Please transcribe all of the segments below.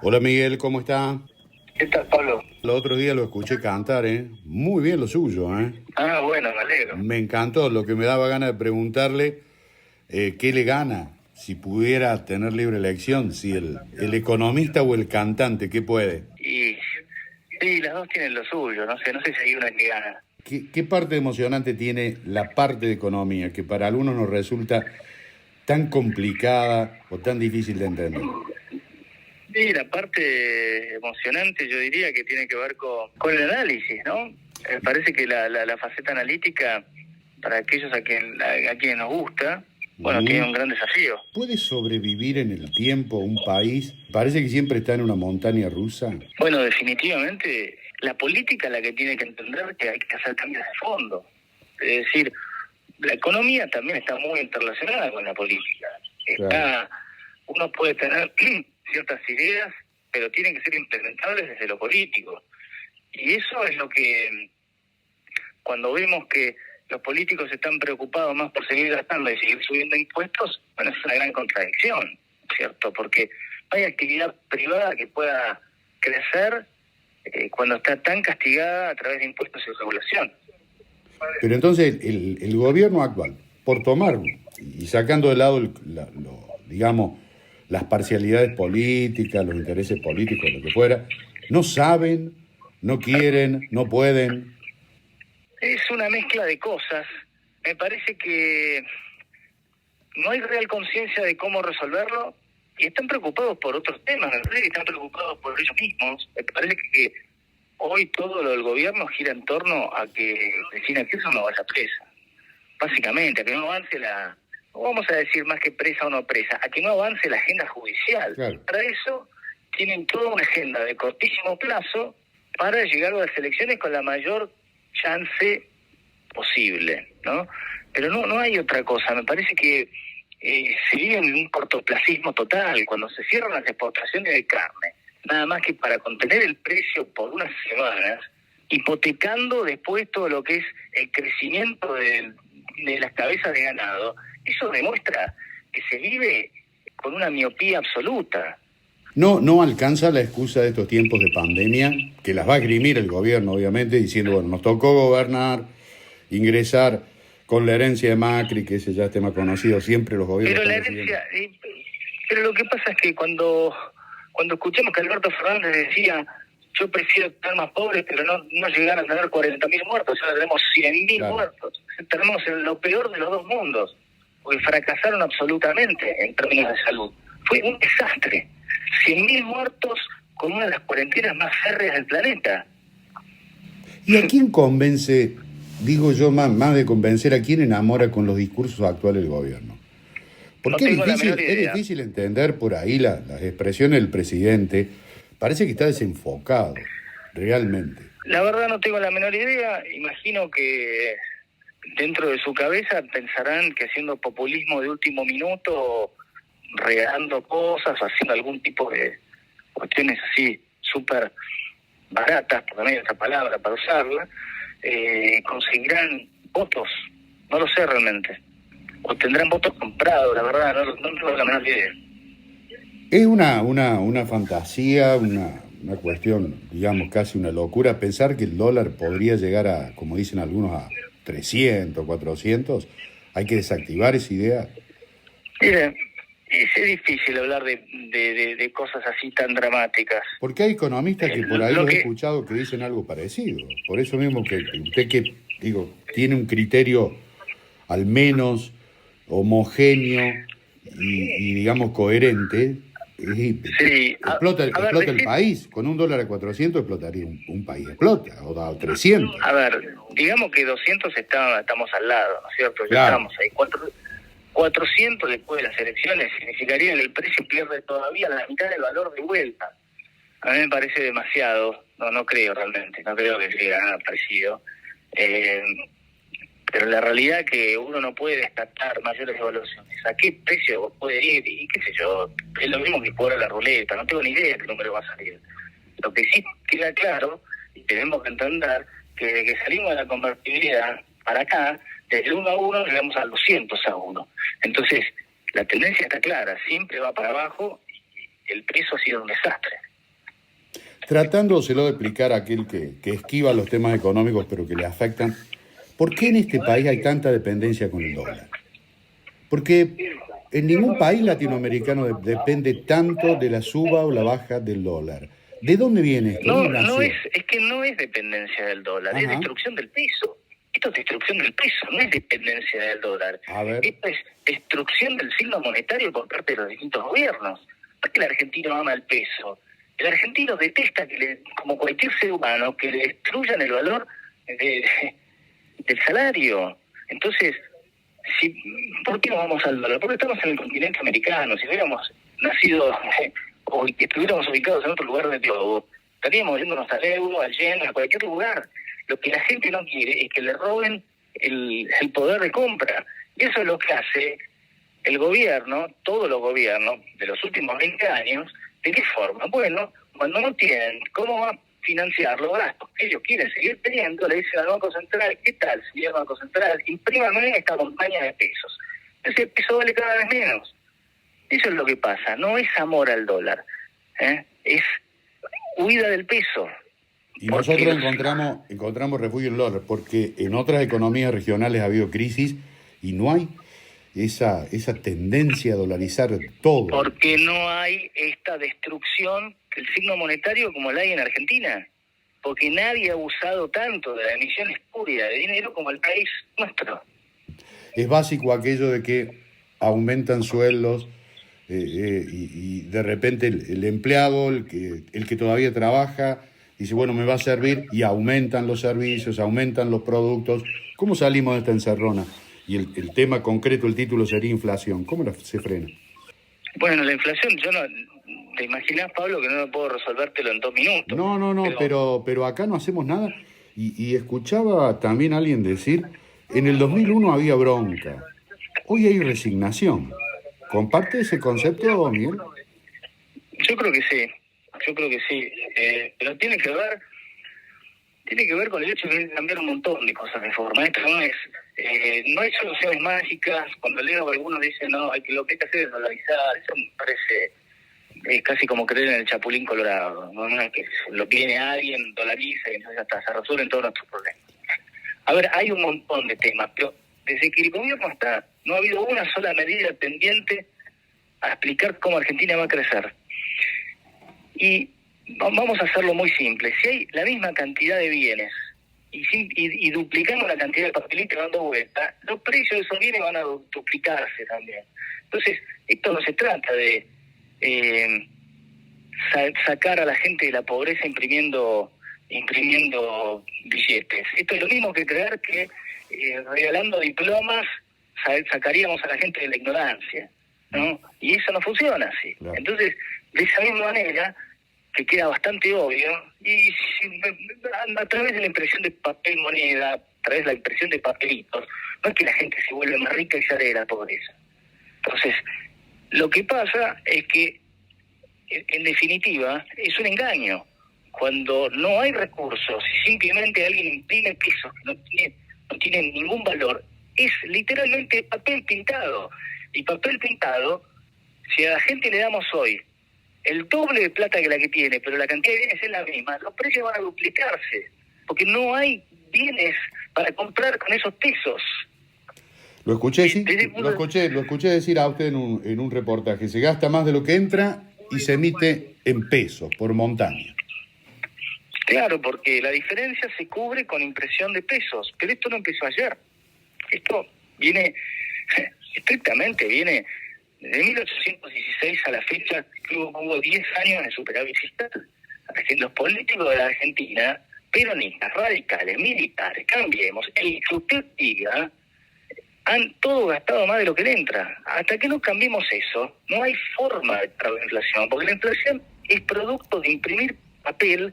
Hola Miguel, ¿cómo está? ¿Qué tal, Pablo? El otro día lo escuché cantar, ¿eh? Muy bien lo suyo, ¿eh? Ah, bueno, me alegro. Me encantó, lo que me daba ganas de preguntarle, ¿qué le gana? Si pudiera tener libre elección, si el economista o el cantante, ¿qué puede? Y sí, las dos tienen lo suyo, no sé si hay una que gana. ¿Qué parte emocionante tiene la parte de economía que para algunos nos resulta tan complicada o tan difícil de entender? Sí, la parte emocionante yo diría que tiene que ver con el análisis, ¿no? Parece que la faceta analítica, para aquellos a quienes nos gusta, bueno, tiene un Ujú. gran desafío. ¿Puede sobrevivir en el tiempo un país? Parece que siempre está en una montaña rusa. Bueno, definitivamente la política es la que tiene que entender que hay que hacer cambios de fondo. Es decir, la economía también está muy interrelacionada con la política. Claro. Uno puede tener ciertas ideas, pero tienen que ser implementables desde lo político. Y eso es lo que, cuando vemos que los políticos están preocupados más por seguir gastando y seguir subiendo impuestos, bueno, es una gran contradicción, ¿cierto? Porque no hay actividad privada que pueda crecer cuando está tan castigada a través de impuestos y regulación. Pero entonces el gobierno actual, por tomar y sacando de lado, digamos, las parcialidades políticas, los intereses políticos, lo que fuera, no saben, no quieren, no pueden. Es una mezcla de cosas. Me parece que no hay real conciencia de cómo resolverlo y están preocupados por otros temas, me parece que están preocupados por ellos mismos. Me parece que hoy todo lo del gobierno gira en torno a que Cristina Kirchner no vaya presa. Básicamente, a que no avance no vamos a decir más que presa o no presa, a que no avance la agenda judicial. Claro. Para eso tienen toda una agenda de cortísimo plazo para llegar a las elecciones con la mayor chance posible, ¿no? Pero no hay otra cosa. Me parece que se vive en un cortoplacismo total cuando se cierran las exportaciones de carne, nada más que para contener el precio por unas semanas, hipotecando después todo lo que es el crecimiento de las cabezas de ganado. Eso demuestra que se vive con una miopía absoluta. No alcanza la excusa de estos tiempos de pandemia, que las va a esgrimir el gobierno, obviamente, diciendo, bueno, nos tocó gobernar, ingresar con la herencia de Macri, que ese ya es tema conocido, siempre los gobiernos Pero están la recibiendo. herencia, pero lo que pasa es que cuando escuchamos que Alberto Fernández decía, yo prefiero estar más pobre, pero no llegar a tener 40.000 muertos, ahora tenemos 100.000 Claro. muertos. Tenemos lo peor de los dos mundos, porque fracasaron absolutamente en términos de salud. Fue un desastre. 100.000 muertos con una de las cuarentenas más férreas del planeta. ¿Y a quién convence, digo yo, más de convencer, a quién enamora con los discursos actuales del gobierno? No Porque tengo la menor es idea. difícil entender por ahí las expresiones del presidente. Parece que está desenfocado, realmente. La verdad no tengo la menor idea. Imagino que dentro de su cabeza pensarán que haciendo populismo de último minuto, regalando cosas, haciendo algún tipo de cuestiones así súper baratas, porque no hay otra palabra para usarla, conseguirán votos. No lo sé realmente. O tendrán votos comprados, la verdad, no tengo la menor idea. Es una fantasía, una cuestión, digamos, casi una locura, pensar que el dólar podría llegar a, como dicen algunos, a 300, 400. Hay que desactivar esa idea. Mire, es difícil hablar de cosas así tan dramáticas. Porque hay economistas que por ahí Lo los he que escuchado que dicen algo parecido. Por eso mismo que usted que, digo, tiene un criterio al menos homogéneo y digamos coherente, Sí, a ver, explota el país. Con un dólar a 400 explotaría un país, explota, o a 300. a ver, digamos que 200 estamos al lado, ¿no es cierto? Ya Claro, estamos ahí. 400 después de las elecciones significaría que el precio pierde todavía la mitad del valor de vuelta. A mí me parece demasiado, no creo realmente, no creo que sea nada parecido. Eh, pero la realidad es que uno no puede descartar mayores evaluaciones. ¿A qué precio puede ir? Y qué sé yo, es lo mismo que jugar a la ruleta, no tengo ni idea de qué número va a salir. Lo que sí queda claro, y tenemos que entender, que desde que salimos de la convertibilidad para acá, desde el 1 a 1 llegamos a 200 a 1. Entonces, la tendencia está clara, siempre va para abajo y el peso ha sido un desastre. tratándoselo de explicar a aquel que esquiva los temas económicos pero que le afectan, ¿por qué en este país hay tanta dependencia con el dólar? Porque en ningún país latinoamericano depende tanto de la suba o la baja del dólar. ¿De dónde viene esto? No, ¿Dónde nació? es que no es dependencia del dólar, es Ajá. destrucción del peso. Esto es destrucción del peso, no es dependencia del dólar. A ver. Esto es destrucción del signo monetario por parte de los distintos gobiernos. ¿Por qué el argentino ama el peso? El argentino detesta como cualquier ser humano, que le destruyan el valor del salario. Entonces, ¿por qué no vamos al dólar? Porque estamos en el continente americano. Si hubiéramos nacido o que estuviéramos ubicados en otro lugar del globo, estaríamos yéndonos al euro, al yen, a cualquier lugar. Lo que la gente no quiere es que le roben el poder de compra. Y eso es lo que hace el gobierno, todos los gobiernos de los últimos 20 años. ¿De qué forma? Bueno, cuando no tienen cómo financiar los gastos que ellos quieren seguir teniendo, le dicen al Banco Central: ¿qué tal, señor Banco Central? Imprímame esta montaña de pesos. Ese peso vale cada vez menos. Eso es lo que pasa, no es amor al dólar, es huida del peso. Y nosotros encontramos refugio en el dólar, porque en otras economías regionales ha habido crisis y no hay esa tendencia a dolarizar todo. Porque no hay esta destrucción del signo monetario como la hay en Argentina. Porque nadie ha usado tanto de la emisión espuria de dinero como el país nuestro. Es básico aquello de que aumentan sueldos y de repente el empleado, el que todavía trabaja, dice, bueno, me va a servir, y aumentan los servicios, aumentan los productos. ¿Cómo salimos de esta encerrona? Y el tema concreto, el título sería inflación. ¿Cómo se frena? Bueno, la inflación, ¿te imaginas, Pablo, que no puedo resolvértelo en 2 minutos? No, pero acá no hacemos nada. Y escuchaba también a alguien decir, en el 2001 había bronca, hoy hay resignación. ¿Comparte ese concepto, Miguel? Yo creo que sí, pero tiene que ver con el hecho de que hay que cambiar un montón de cosas de forma. Esto no hay soluciones mágicas. Cuando leo que algunos dicen, no, lo que hay que hacer es dolarizar, eso me parece casi como creer en el Chapulín Colorado. No es que lo viene alguien, dolariza y entonces hasta se resuelven todos nuestros problemas. A ver, hay un montón de temas, pero desde que el gobierno está, no ha habido una sola medida tendiente a explicar cómo Argentina va a crecer. Y vamos a hacerlo muy simple. Si hay la misma cantidad de bienes y duplicamos la cantidad de papelitos dando vuelta, los precios de esos bienes van a duplicarse también. Entonces, esto no se trata de sacar a la gente de la pobreza imprimiendo billetes. Esto es lo mismo que creer que regalando diplomas sacaríamos a la gente de la ignorancia, ¿no? Y eso no funciona así. Claro. Entonces, de esa misma manera, que queda bastante obvio, y a través de la impresión de papel moneda, a través de la impresión de papelitos, no es que la gente se vuelve más rica y sale de la pobreza. Entonces, lo que pasa es que, en definitiva, es un engaño. Cuando no hay recursos y simplemente alguien imprime pesos que no tienen ningún valor, es literalmente papel pintado. Y papel pintado, si a la gente le damos hoy el doble de plata que la que tiene, pero la cantidad de bienes es la misma, los precios van a duplicarse, porque no hay bienes para comprar con esos pesos. Lo escuché decir a usted en un reportaje, se gasta más de lo que entra y se emite en pesos, por montaña. Claro, porque la diferencia se cubre con impresión de pesos, pero esto no empezó ayer. Esto viene, estrictamente viene de 1816 a la fecha, que hubo 10 años de superávit fiscal. Los políticos de la Argentina, peronistas, radicales, militares, cambiemos, el que usted diga, han todo gastado más de lo que le entra. Hasta que no cambiemos eso, no hay forma de parar la inflación, porque la inflación es producto de imprimir papel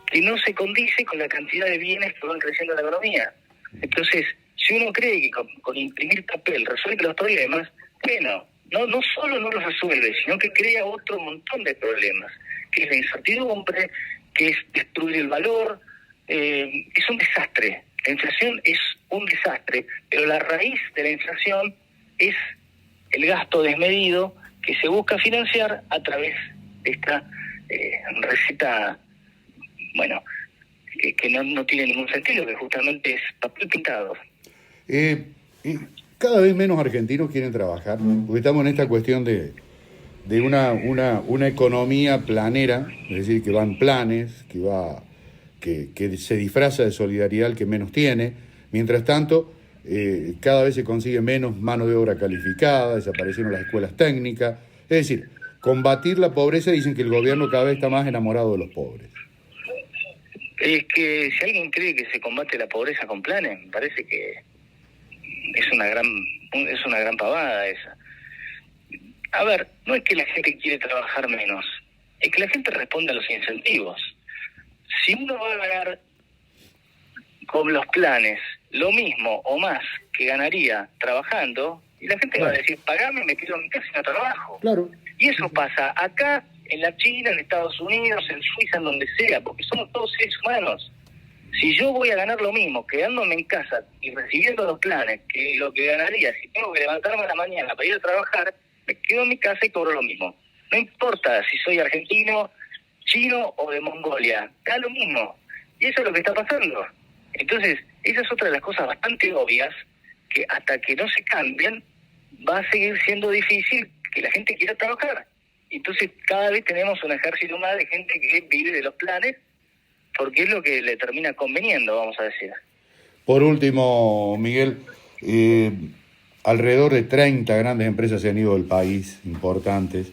que no se condice con la cantidad de bienes que van creciendo en la economía. Entonces, si uno cree que con imprimir papel resuelve los problemas, bueno, no solo no los resuelve, sino que crea otro montón de problemas, que es la incertidumbre, que es destruir el valor, es un desastre. La inflación es un desastre, pero la raíz de la inflación es el gasto desmedido que se busca financiar a través de esta receta, bueno, que no tiene ningún sentido, que justamente es papel pintado. Cada vez menos argentinos quieren trabajar, porque estamos en esta cuestión de una economía planera, es decir, que va en planes, que se disfraza de solidaridad al que menos tiene. Mientras tanto, cada vez se consigue menos mano de obra calificada, desaparecieron las escuelas técnicas. Es decir, combatir la pobreza, dicen que el gobierno cada vez está más enamorado de los pobres. Es que si alguien cree que se combate la pobreza con planes, me parece que es una gran pavada esa. A ver, no es que la gente quiere trabajar menos, es que la gente responde a los incentivos. Si uno va a ganar con los planes lo mismo o más que ganaría trabajando, y la gente va a decir, pagame, me quedo en mi casa y no trabajo. Claro. Y eso pasa acá, en la China, en Estados Unidos, en Suiza, en donde sea, porque somos todos seres humanos. Si yo voy a ganar lo mismo quedándome en casa y recibiendo los planes que lo que ganaría si tengo que levantarme a la mañana para ir a trabajar, me quedo en mi casa y cobro lo mismo. No importa si soy argentino, chino o de Mongolia, da lo mismo. Y eso es lo que está pasando. Entonces, esa es otra de las cosas bastante obvias, que hasta que no se cambien, va a seguir siendo difícil que la gente quiera trabajar. Entonces, cada vez tenemos un ejército más de gente que vive de los planes, porque es lo que le termina conveniendo, vamos a decir. Por último, Miguel, alrededor de 30 grandes empresas se han ido del país, importantes,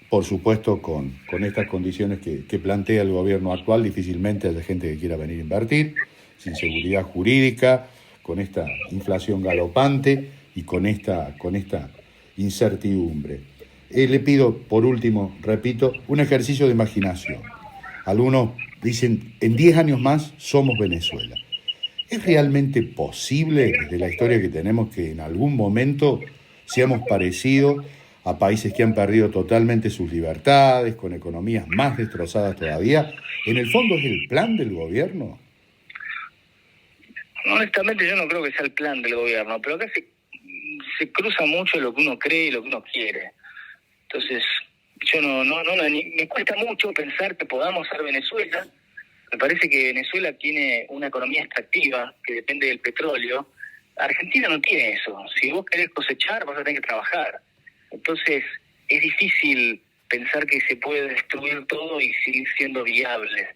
por supuesto con estas condiciones que plantea el gobierno actual. Difícilmente haya gente que quiera venir a invertir, sin seguridad jurídica, con esta inflación galopante y con esta incertidumbre. Le pido, por último, repito, un ejercicio de imaginación. Algunos dicen, en 10 años más somos Venezuela. ¿Es realmente posible, desde la historia que tenemos, que en algún momento seamos parecidos a países que han perdido totalmente sus libertades, con economías más destrozadas todavía? ¿En el fondo es el plan del gobierno? Honestamente yo no creo que sea el plan del gobierno, pero acá se cruza mucho lo que uno cree y lo que uno quiere. Entonces, yo me cuesta mucho pensar que podamos ser Venezuela. Me parece que Venezuela tiene una economía extractiva que depende del petróleo. Argentina no tiene eso. Si vos querés cosechar, vas a tener que trabajar. Entonces, es difícil pensar que se puede destruir todo y seguir siendo viable.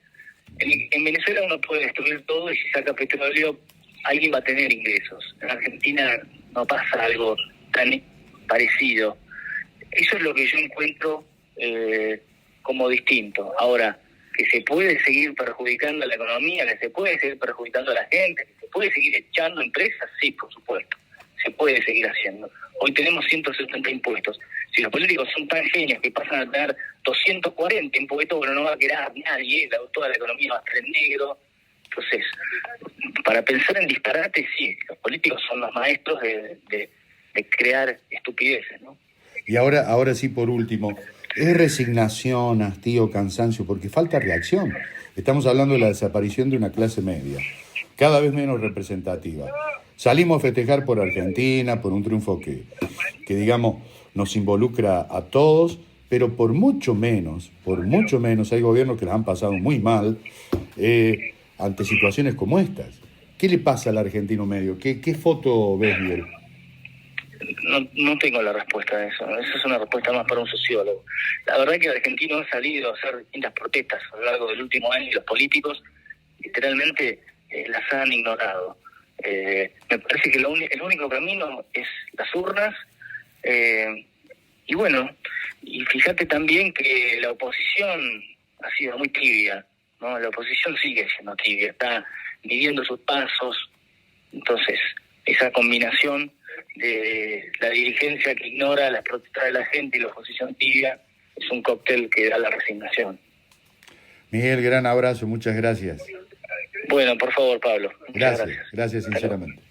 En Venezuela uno puede destruir todo y si saca petróleo, alguien va a tener ingresos. En Argentina no pasa algo tan parecido. Eso es lo que yo encuentro como distinto. Ahora, que se puede seguir perjudicando a la economía, que se puede seguir perjudicando a la gente, que se puede seguir echando empresas, sí, por supuesto. Se puede seguir haciendo. Hoy tenemos 170 impuestos. Si los políticos son tan genios que pasan a tener 240 impuestos, bueno, no va a quedar nadie, toda la economía va a estar en negro. Entonces, para pensar en disparates, sí, los políticos son los maestros de crear estupideces, ¿no? Y ahora sí, por último, ¿es resignación, hastío, cansancio? Porque falta reacción. Estamos hablando de la desaparición de una clase media, cada vez menos representativa. Salimos a festejar por Argentina, por un triunfo que digamos, nos involucra a todos, pero por mucho menos, hay gobiernos que las han pasado muy mal ante situaciones como estas. ¿Qué le pasa al argentino medio? ¿Qué foto ves, Miguel? No tengo la respuesta a eso. Esa es una respuesta más para un sociólogo. La verdad es que el argentino ha salido a hacer distintas protestas a lo largo del último año y los políticos literalmente las han ignorado. Me parece que el único camino es las urnas. Y bueno, y fíjate también que la oposición ha sido muy tibia, ¿no? La oposición sigue siendo tibia, está midiendo sus pasos. Entonces, esa combinación de la dirigencia que ignora las protestas de la gente y la oposición tibia es un cóctel que da la resignación. Miguel, gran abrazo, muchas gracias. Bueno, por favor, Pablo. Gracias sinceramente.